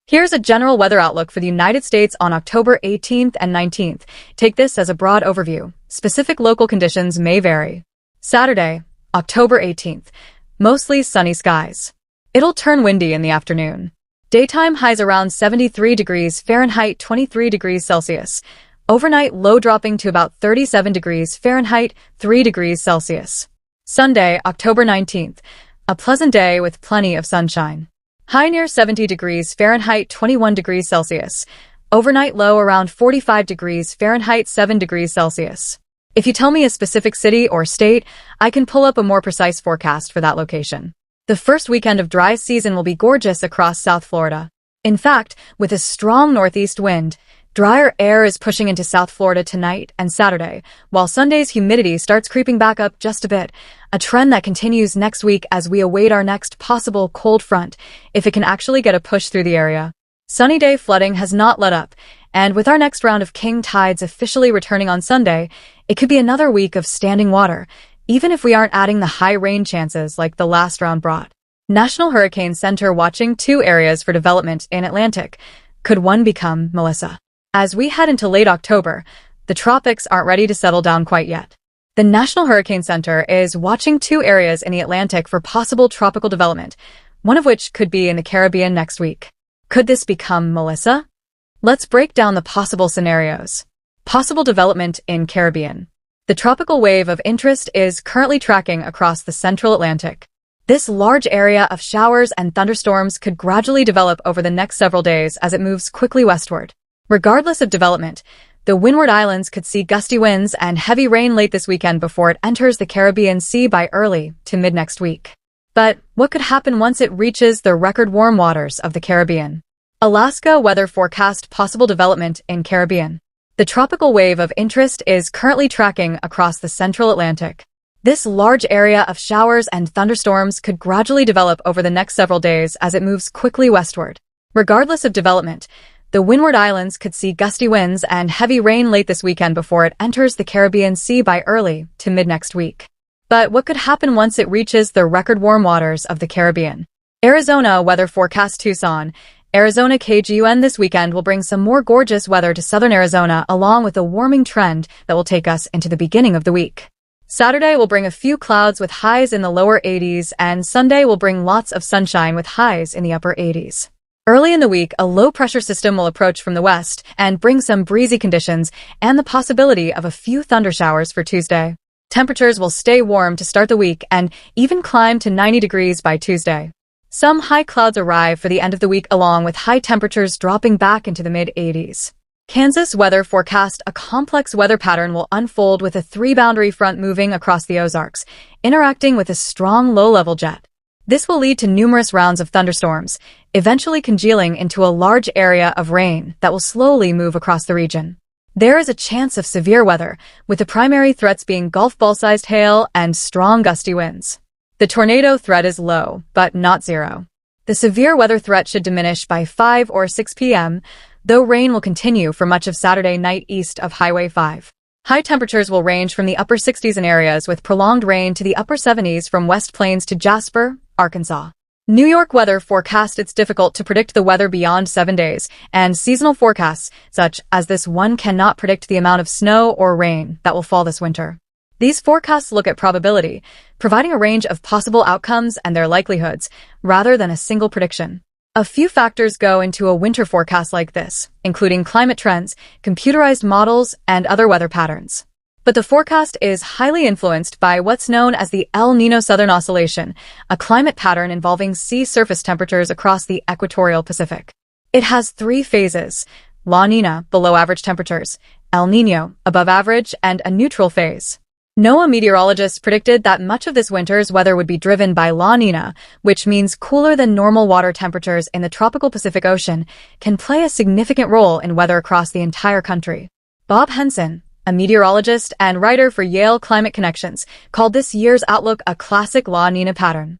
Here's a general weather outlook for the United States on October 18th and 19th. Take this as a broad overview. Specific local conditions may vary. Saturday, October 18th. Mostly sunny skies. It'll turn windy in the afternoon. Daytime highs around 73 degrees Fahrenheit, 23 degrees Celsius. Overnight low dropping to about 37 degrees Fahrenheit, 3 degrees Celsius. Sunday, October 19th. A pleasant day with plenty of sunshine. High near 70 degrees Fahrenheit, 21 degrees Celsius. Overnight low around 45 degrees Fahrenheit, 7 degrees Celsius. If you tell me a specific city or state, I can pull up a more precise forecast for that location. The first weekend of dry season will be gorgeous across South Florida. In fact, with a strong northeast wind, drier air is pushing into South Florida tonight and Saturday, while Sunday's humidity starts creeping back up just a bit, a trend that continues next week as we await our next possible cold front, if it can actually get a push through the area. Sunny day flooding has not let up, and with our next round of king tides officially returning on Sunday, it could be another week of standing water, even if we aren't adding the high rain chances like the last round brought. National Hurricane Center watching 2 areas for development in Atlantic. Could one become Melissa? As we head into late October, the tropics aren't ready to settle down quite yet. The National Hurricane Center is watching 2 areas in the Atlantic for possible tropical development, one of which could be in the Caribbean next week. Could this become Melissa? Let's break down the possible scenarios. Possible development in Caribbean. The tropical wave of interest is currently tracking across the central Atlantic. This large area of showers and thunderstorms could gradually develop over the next several days as it moves quickly westward. Regardless of development, the Windward Islands could see gusty winds and heavy rain late this weekend before it enters the Caribbean Sea by early to mid-next week. But what could happen once it reaches the record warm waters of the Caribbean? Alaska weather forecast possible development in Caribbean. The tropical wave of interest is currently tracking across the central Atlantic. This large area of showers and thunderstorms could gradually develop over the next several days as it moves quickly westward. Regardless of development, the Windward Islands could see gusty winds and heavy rain late this weekend before it enters the Caribbean Sea by early to mid-next week. But what could happen once it reaches the record warm waters of the Caribbean? Arizona weather forecast Tucson. Arizona KGUN this weekend will bring some more gorgeous weather to southern Arizona along with a warming trend that will take us into the beginning of the week. Saturday will bring a few clouds with highs in the lower 80s, and Sunday will bring lots of sunshine with highs in the upper 80s. Early in the week, a low-pressure system will approach from the west and bring some breezy conditions and the possibility of a few thundershowers for Tuesday. Temperatures will stay warm to start the week and even climb to 90 degrees by Tuesday. Some high clouds arrive for the end of the week along with high temperatures dropping back into the mid-80s. Kansas weather forecast a complex weather pattern will unfold with a 3-boundary front moving across the Ozarks, interacting with a strong low-level jet. This will lead to numerous rounds of thunderstorms, eventually congealing into a large area of rain that will slowly move across the region. There is a chance of severe weather, with the primary threats being golf ball-sized hail and strong gusty winds. The tornado threat is low, but not zero. The severe weather threat should diminish by 5 or 6 p.m., though rain will continue for much of Saturday night east of Highway 5. High temperatures will range from the upper 60s in areas with prolonged rain to the upper 70s from West Plains to Jasper, Arkansas. New York weather forecast. It's difficult to predict the weather beyond 7 days, and seasonal forecasts, such as this one, cannot predict the amount of snow or rain that will fall this winter. These forecasts look at probability, providing a range of possible outcomes and their likelihoods, rather than a single prediction. A few factors go into a winter forecast like this, including climate trends, computerized models, and other weather patterns. But the forecast is highly influenced by what's known as the El Niño Southern Oscillation, a climate pattern involving sea surface temperatures across the equatorial Pacific. It has 3 phases: La Niña, below average temperatures, El Niño, above average, and a neutral phase. NOAA meteorologists predicted that much of this winter's weather would be driven by La Niña, which means cooler than normal water temperatures in the tropical Pacific Ocean can play a significant role in weather across the entire country. Bob Henson, a meteorologist and writer for Yale Climate Connections, called this year's outlook a classic La Niña pattern.